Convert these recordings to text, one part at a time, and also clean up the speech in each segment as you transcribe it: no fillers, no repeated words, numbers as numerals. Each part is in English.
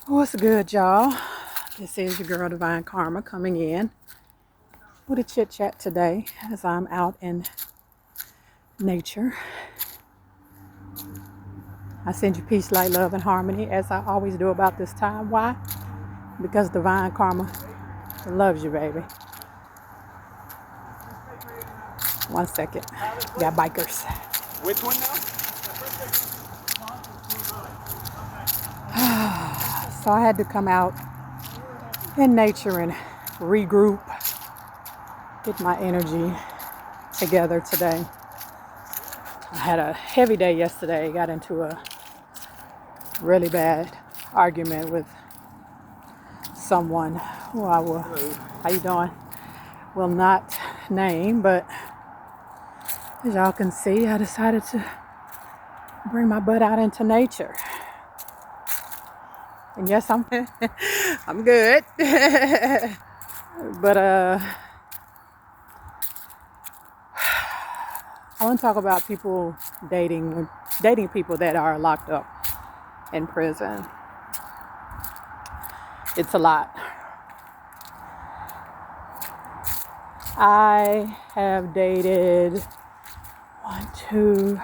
What's good, y'all? This is your girl Divine Karma coming in with a chit chat today as I'm out in nature. I send you peace, light, love, and harmony as I always do about this time. Why? Because Divine Karma loves you, baby. One second. Got bikers. Which one now? So I had to come out in nature and regroup, get my energy together today. I had a heavy day yesterday. Got into a really bad argument with someone who I will, how you doing? Will not name, but as y'all can see, I decided to bring my butt out into nature. And yes, I'm I'm good. But I want to talk about people dating people that are locked up in prison. It's a lot. I have dated two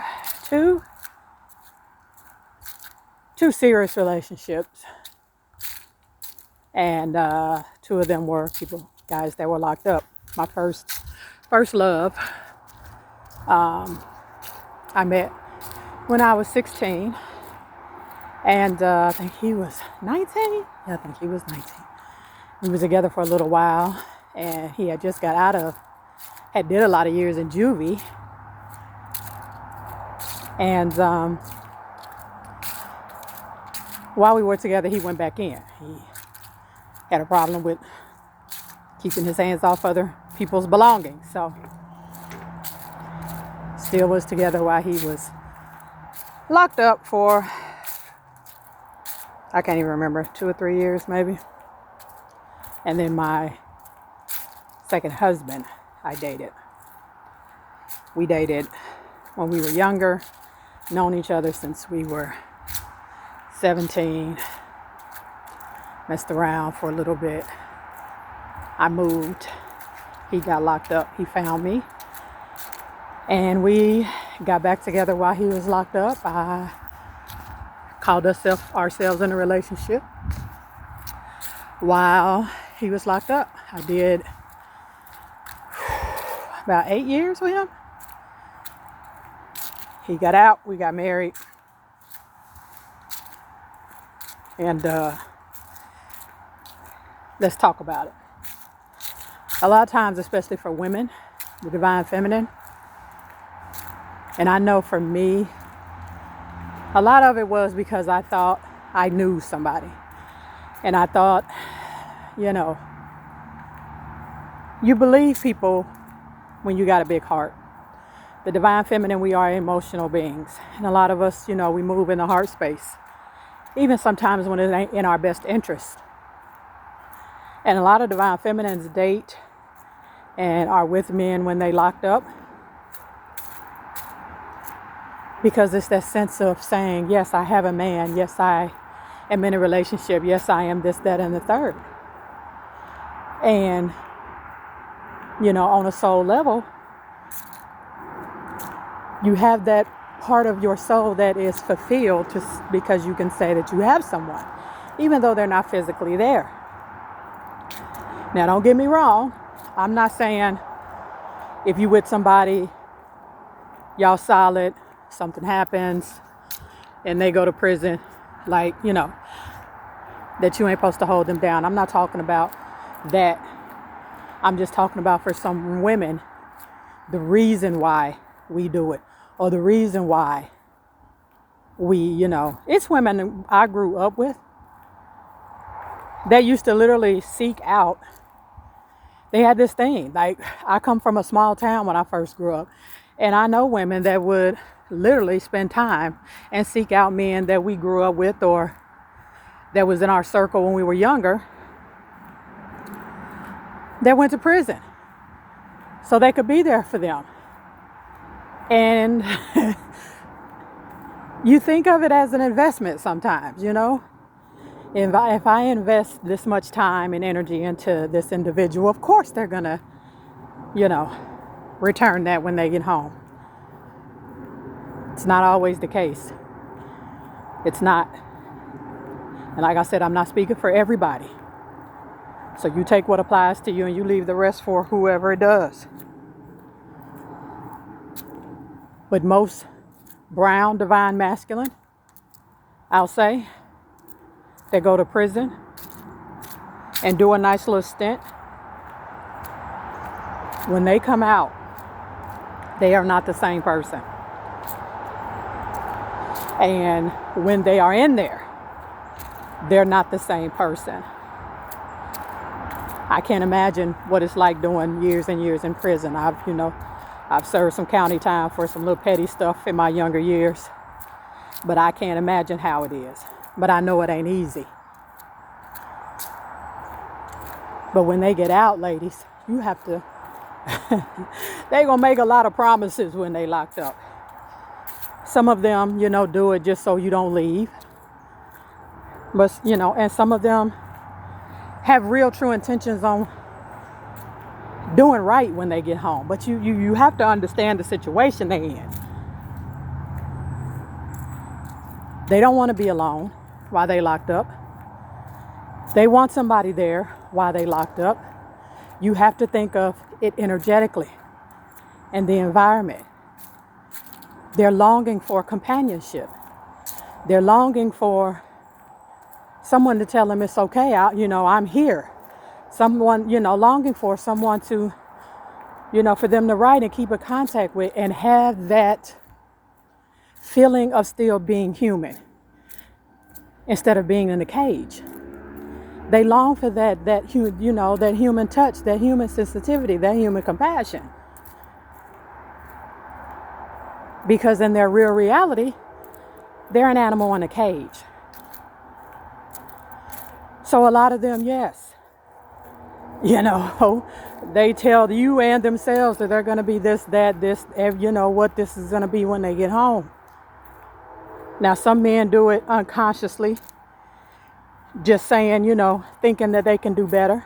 serious relationships, and two of them were guys that were locked up. My first love, I met when I was 16, and I think he was 19. Yeah, I think he was 19. We were together for a little while, and he had just did a lot of years in juvie, and while we were together, he went back in. He had a problem with keeping his hands off other people's belongings, so still was together while he was locked up for, I can't even remember, 2 or 3 years maybe. And then my second husband, we dated when we were younger, known each other since we were 17, messed around for a little bit. I moved, he got locked up, he found me, and we got back together while he was locked up. I called ourselves in a relationship while he was locked up. I did about 8 years with him. He got out, we got married, and let's talk about it. A lot of times, especially for women, the divine feminine, and I know for me, a lot of it was because I thought I knew somebody. And I thought, you believe people when you got a big heart. The divine feminine, we are emotional beings. And a lot of us, we move in the heart space, even sometimes when it ain't in our best interest. And a lot of divine feminines date and are with men when they locked up, because it's that sense of saying, yes, I have a man. Yes, I am in a relationship. Yes, I am this, that, and the third. And, on a soul level, you have that part of your soul that is fulfilled because you can say that you have someone, even though they're not physically there. Now, don't get me wrong. I'm not saying if you with somebody, y'all solid, something happens, and they go to prison, that you ain't supposed to hold them down. I'm not talking about that. I'm just talking about, for some women, the reason why we do it, or the reason why it's women I grew up with that used to literally seek out. They had this thing, like, I come from a small town when I first grew up, and I know women that would literally spend time and seek out men that we grew up with or that was in our circle when we were younger that went to prison so they could be there for them. And you think of it as an investment sometimes, If I invest this much time and energy into this individual, of course they're going to, return that when they get home. It's not always the case. It's not. And like I said, I'm not speaking for everybody. So you take what applies to you and you leave the rest for whoever it does. But most brown divine masculine, I'll say, they go to prison and do a nice little stint. When they come out, they are not the same person. And when they are in there, they're not the same person. I can't imagine what it's like doing years and years in prison. I've served some county time for some little petty stuff in my younger years, but I can't imagine how it is. But I know it ain't easy. But when they get out, ladies, you have to, they're going to make a lot of promises when they locked up. Some of them, do it just so you don't leave. But, and some of them have real true intentions on doing right when they get home. But you have to understand the situation they're in. They don't want to be alone while they locked up. They want somebody there while they locked up. You have to think of it energetically and the environment. They're longing for companionship. They're longing for someone to tell them it's okay. I'm here. Someone, longing for someone to, for them to write and keep in contact with and have that feeling of still being human instead of being in a cage. They long for that human touch, that human sensitivity, that human compassion. Because in their real reality, they're an animal in a cage. So a lot of them, yes, they tell you and themselves that they're going to be this, that, this, what this is going to be when they get home. Now, some men do it unconsciously, just saying, thinking that they can do better.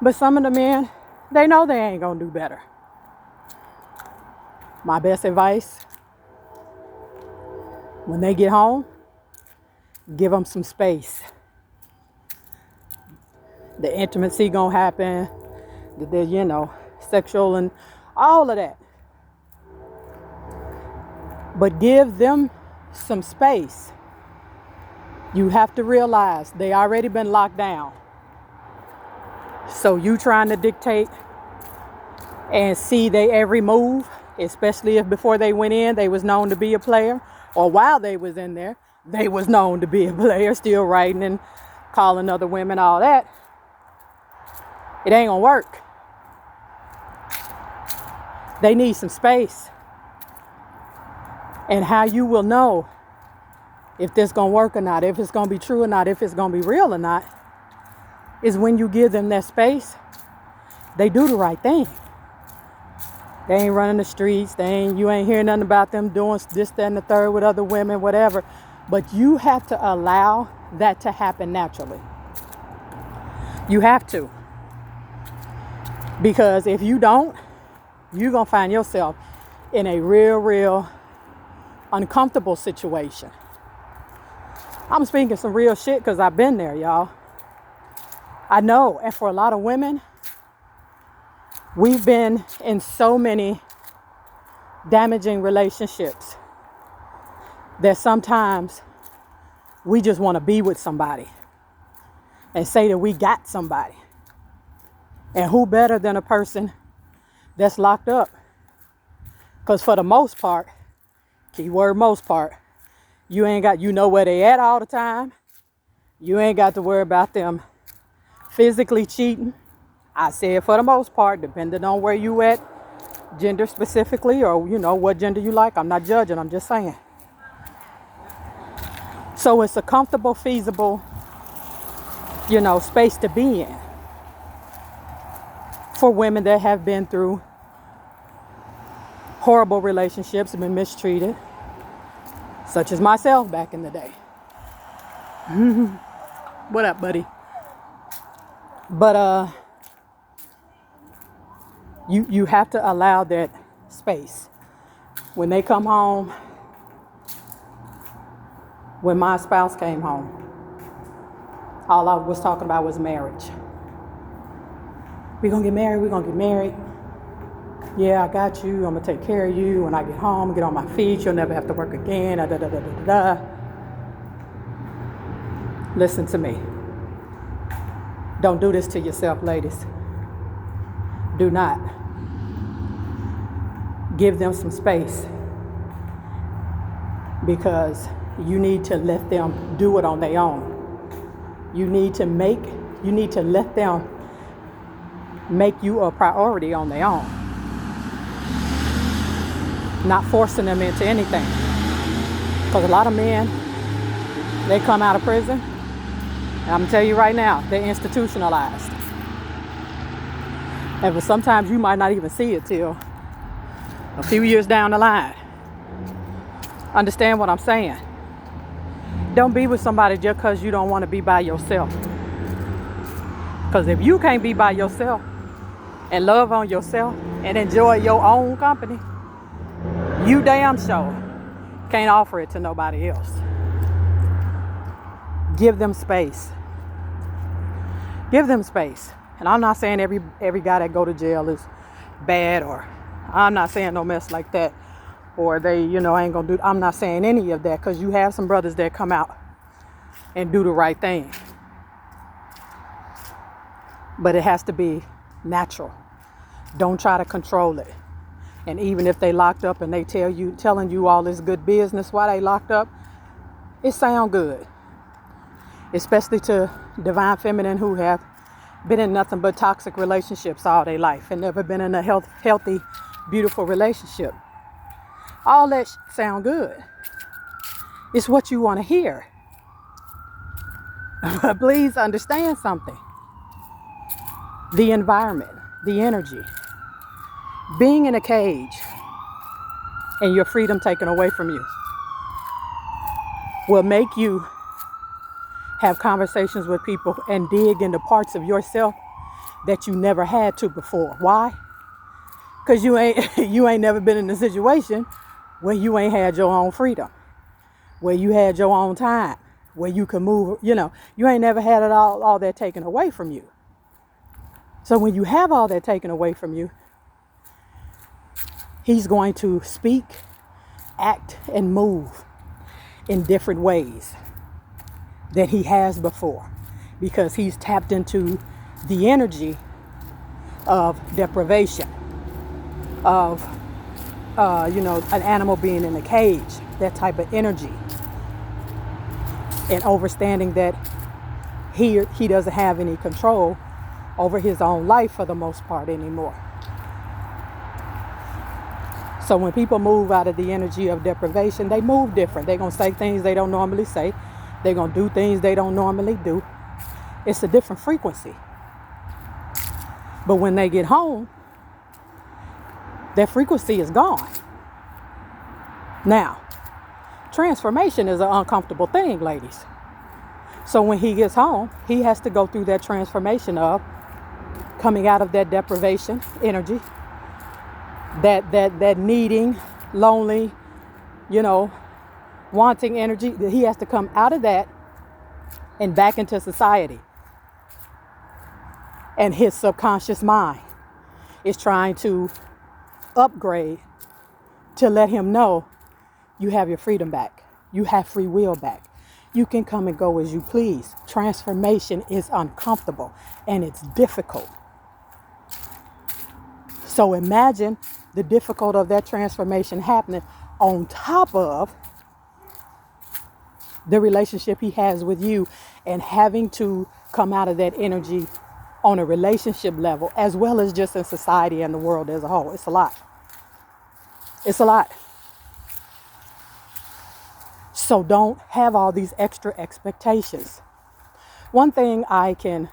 But some of the men, they know they ain't going to do better. My best advice, when they get home, give them some space. The intimacy gonna happen, the sexual and all of that. But give them some space. You have to realize they already been locked down. So you trying to dictate and see their every move, especially if before they went in, they was known to be a player, or while they was in there, they was known to be a player, still writing and calling other women, all that. It ain't gonna work. They need some space. And how you will know if this gonna work or not, if it's gonna be true or not, if it's gonna be real or not, is when you give them that space, they do the right thing. They ain't running the streets. You ain't hearing nothing about them doing this, that, and the third with other women, whatever. But you have to allow that to happen naturally. You have to. Because if you don't, you're going to find yourself in a real uncomfortable situation. I'm speaking some real shit because I've been there, y'all. I know. And for a lot of women, we've been in so many damaging relationships that sometimes we just want to be with somebody and say that we got somebody. And who better than a person that's locked up? Because for the most part, keyword most part, you know where they at all the time. You ain't got to worry about them physically cheating. I say it for the most part, depending on where you at, gender specifically, or what gender you like. I'm not judging, I'm just saying. So it's a comfortable, feasible, space to be in for women that have been through horrible relationships and been mistreated, such as myself back in the day. What up, buddy? But you have to allow that space. When they come home, when my spouse came home, all I was talking about was marriage. We're gonna get married, we're gonna get married. Yeah, I got you, I'm gonna take care of you. When I get home, get on my feet, you'll never have to work again. Da, da, da, da, da, da. Listen to me. Don't do this to yourself, ladies. Do not. Give them some space, because you need to let them do it on their own. You need to let them make you a priority on their own. Not forcing them into anything. Because a lot of men, they come out of prison, and I'm going to tell you right now, they're institutionalized. And but sometimes you might not even see it till a few years down the line. Understand what I'm saying? Don't be with somebody just because you don't want to be by yourself. Because if you can't be by yourself and love on yourself and enjoy your own company, you damn sure can't offer it to nobody else. Give them space. Give them space. And I'm not saying every guy that go to jail is bad, or I'm not saying no mess like that, or they, ain't gonna do. I'm not saying any of that, because you have some brothers that come out and do the right thing. But it has to be natural. Don't try to control it. And even if they locked up and they telling you all this good business while they locked up, it sound good. Especially to divine feminine who have been in nothing but toxic relationships all their life and never been in a healthy, beautiful relationship. All that sound good. It's what you want to hear. But please understand something. The environment, the energy, being in a cage and your freedom taken away from you will make you have conversations with people and dig into parts of yourself that you never had to before. Why? Because you ain't never been in a situation where you ain't had your own freedom, where you had your own time, where you could move, you ain't never had it all that taken away from you. So when you have all that taken away from you, he's going to speak, act, and move in different ways than he has before, because he's tapped into the energy of deprivation, of an animal being in a cage, that type of energy, and understanding that he doesn't have any control over his own life for the most part anymore. So when people move out of the energy of deprivation, they move different. They're going to say things they don't normally say. They're going to do things they don't normally do. It's a different frequency. But when they get home, their frequency is gone. Now, transformation is an uncomfortable thing, ladies. So when he gets home, he has to go through that transformation of coming out of that deprivation energy, that needing, lonely, wanting energy. He has to come out of that and back into society. And his subconscious mind is trying to upgrade to let him know you have your freedom back. You have free will back. You can come and go as you please. Transformation is uncomfortable and it's difficult. So imagine the difficulty of that transformation happening on top of the relationship he has with you, and having to come out of that energy on a relationship level, as well as just in society and the world as a whole. It's a lot. It's a lot. So don't have all these extra expectations. One thing I can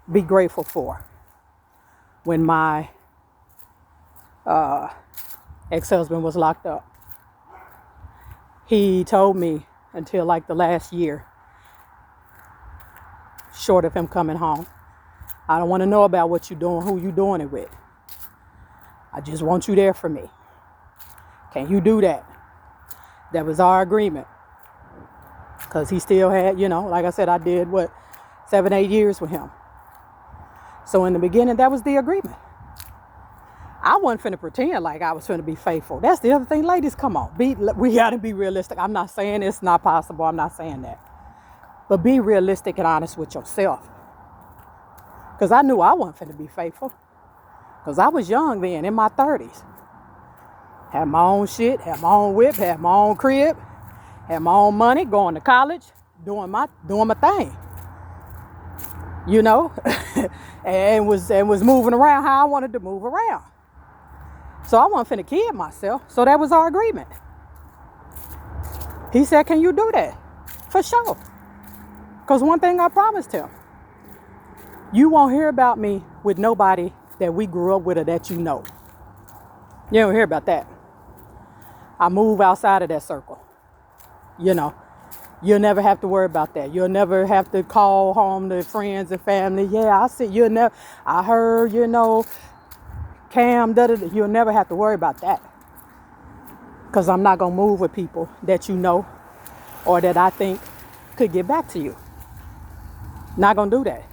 be grateful for, when my ex-husband was locked up, he told me until like the last year, short of him coming home. I don't want to know about what you're doing, who you're doing it with. I just want you there for me. Can you do that? That was our agreement. Because he still had, like I said, I did 7, 8 years with him. So in the beginning, that was the agreement. I wasn't finna pretend like I was finna be faithful. That's the other thing. Ladies, come on. We gotta be realistic. I'm not saying it's not possible. I'm not saying that. But be realistic and honest with yourself. Because I knew I wasn't finna be faithful. Because I was young then, in my 30s. Had my own shit, had my own whip, had my own crib, had my own money, going to college, doing my thing. and was moving around how I wanted to move around. So I wasn't finna kid myself. So that was our agreement. He said, can you do that? For sure. Because one thing I promised him, you won't hear about me with nobody that we grew up with or that you know. You don't hear about that. I move outside of that circle. You'll never have to worry about that. You'll never have to call home to friends and family. Yeah, I heard, Cam, you'll never have to worry about that. Because I'm not going to move with people that you know or that I think could get back to you. Not going to do that.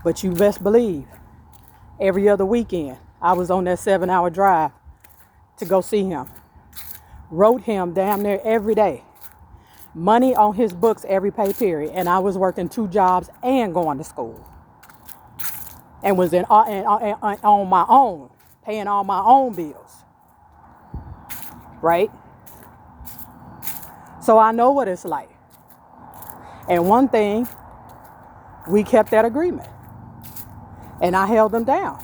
But you best believe, every other weekend, I was on that 7-hour drive to go see him. Wrote him damn near every day. Money on his books every pay period. And I was working 2 jobs and going to school. And was on my own, paying all my own bills. Right? So I know what it's like. And one thing, we kept that agreement. And I held them down.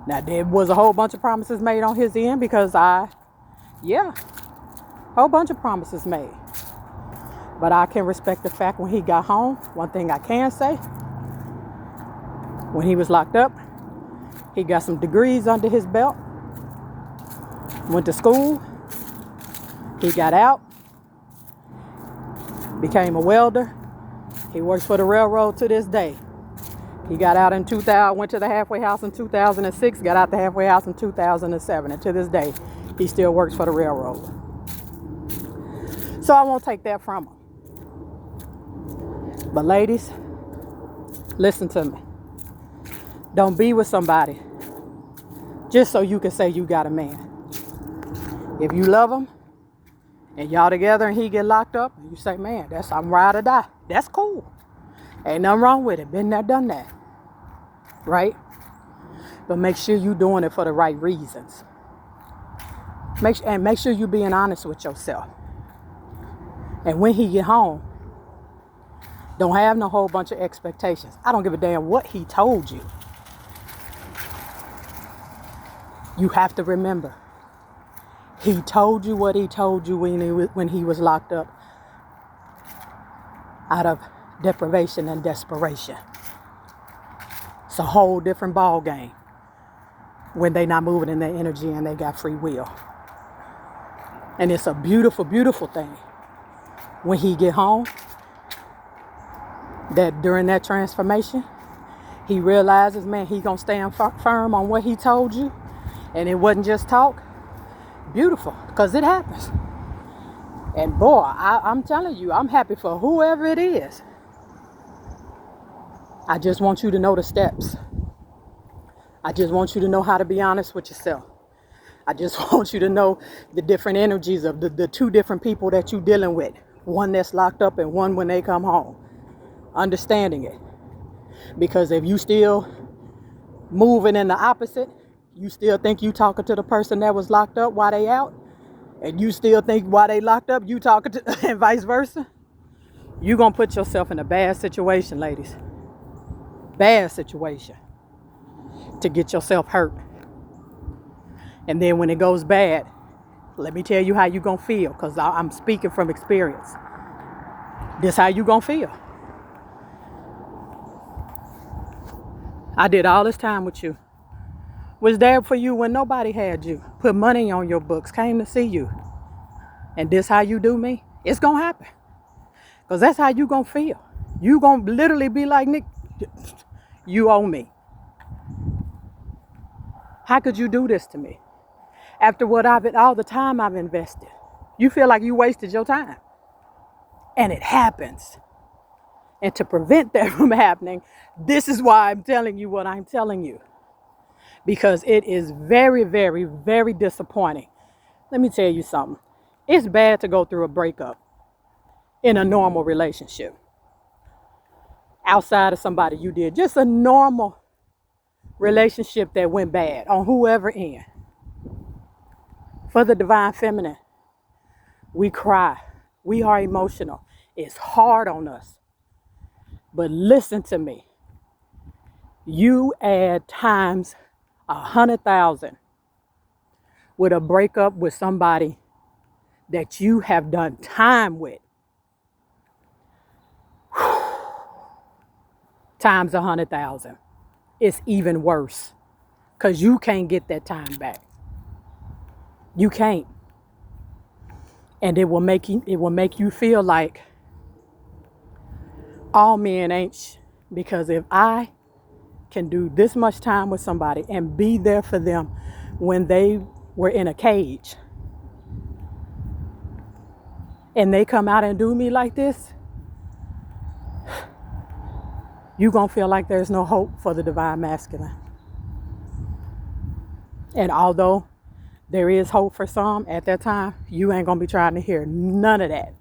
Now, there was a whole bunch of promises made on his end because whole bunch of promises made. But I can respect the fact when he got home, one thing I can say, when he was locked up, he got some degrees under his belt, went to school, he got out, became a welder. He works for the railroad to this day. He got out in 2000, went to the halfway house in 2006, got out the halfway house in 2007. And to this day, he still works for the railroad. So I won't take that from him. But ladies, listen to me. Don't be with somebody just so you can say you got a man. If you love him and y'all together and he get locked up, and you say, man, I'm ride or die. That's cool. Ain't nothing wrong with it. Been there, done that. Right? But make sure you're doing it for the right reasons. Make sure you're being honest with yourself. And when he get home, don't have no whole bunch of expectations. I don't give a damn what he told you. You have to remember, he told you what he told you when he was locked up out of deprivation and desperation. It's a whole different ball game when they not moving in their energy and they got free will. And it's a beautiful, beautiful thing when he get home, that during that transformation, he realizes, man, he gonna stand firm on what he told you, and it wasn't just talk. Beautiful, because it happens. And boy, I'm telling you, I'm happy for whoever it is. I just want you to know the steps. I just want you to know how to be honest with yourself. I just want you to know the different energies of the 2 different people that you're dealing with. One that's locked up and one when they come home. Understanding it. Because if you still moving in the opposite, you still think you talking to the person that was locked up while they out, and you still think while they locked up, you talking to, and vice versa, you're going to put yourself in a bad situation, ladies. Bad situation. To get yourself hurt. And then when it goes bad, let me tell you how you're going to feel, because I'm speaking from experience. This how you're going to feel. I did all this time with you. Was there for you when nobody had you. Put money on your books. Came to see you. And this how you do me? It's going to happen. Because that's how you going to feel. You gonna literally be like, Nick, you owe me. How could you do this to me? After all the time I've invested. You feel like you wasted your time. And it happens. And to prevent that from happening, this is why I'm telling you what I'm telling you. Because it is very, very, very disappointing. Let me tell you something. It's bad to go through a breakup in a normal relationship. Outside of somebody you did. Just a normal relationship that went bad on whoever end. For the divine feminine, we cry. We are emotional. It's hard on us. But listen to me. You add times 100,000 with a breakup with somebody that you have done time with. Times 100,000. It's even worse because you can't get that time back. You can't. And it will make you feel like all men ain't because if I can do this much time with somebody and be there for them when they were in a cage and they come out and do me like this, you're going to feel like there's no hope for the divine masculine. And although there is hope for some at that time, you ain't going to be trying to hear none of that.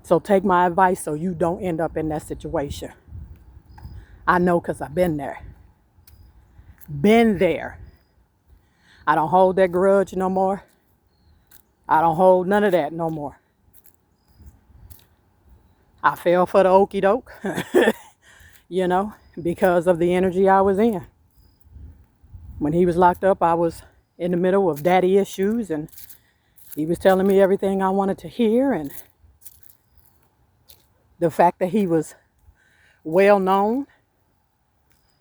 So take my advice so you don't end up in that situation. I know because I've been there. Been there. I don't hold that grudge no more. I don't hold none of that no more. I fell for the okie doke, because of the energy I was in. When he was locked up, I was in the middle of daddy issues and he was telling me everything I wanted to hear. And the fact that he was well known,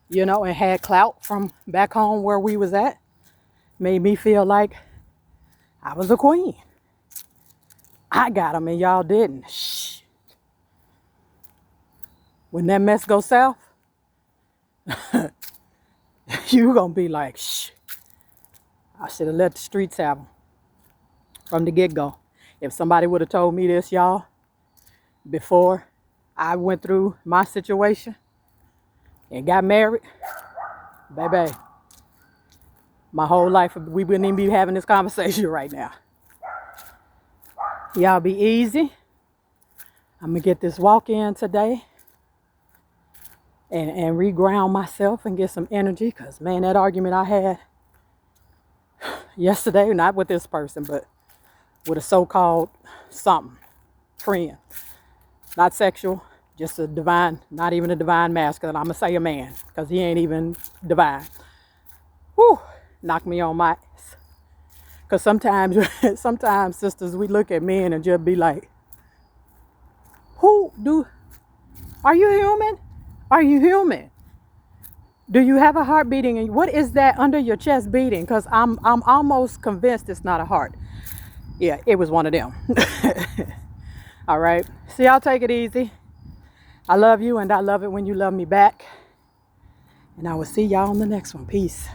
and had clout from back home where we was at, made me feel like I was a queen. I got him and y'all didn't. Shh. When that mess goes south, you gonna be like, shh. I should have let the streets have him from the get-go. If somebody would have told me this, y'all, before I went through my situation and got married, baby, my whole life, we wouldn't even be having this conversation right now. Y'all be easy. I'm going to get this walk in today and reground myself and get some energy because, man, that argument I had yesterday, not with this person, but with a so-called something, friend. Not sexual, just a divine, not even a divine masculine. I'm going to say a man because he ain't even divine. Whew, knocked me on my ass. Because sometimes, sisters, we look at men and just be like, are you human? Are you human? Do you have a heart beating? And what is that under your chest beating? Because I'm almost convinced it's not a heart. Yeah, it was one of them. All right. So y'all take it easy. I love you and I love it when you love me back. And I will see y'all on the next one. Peace.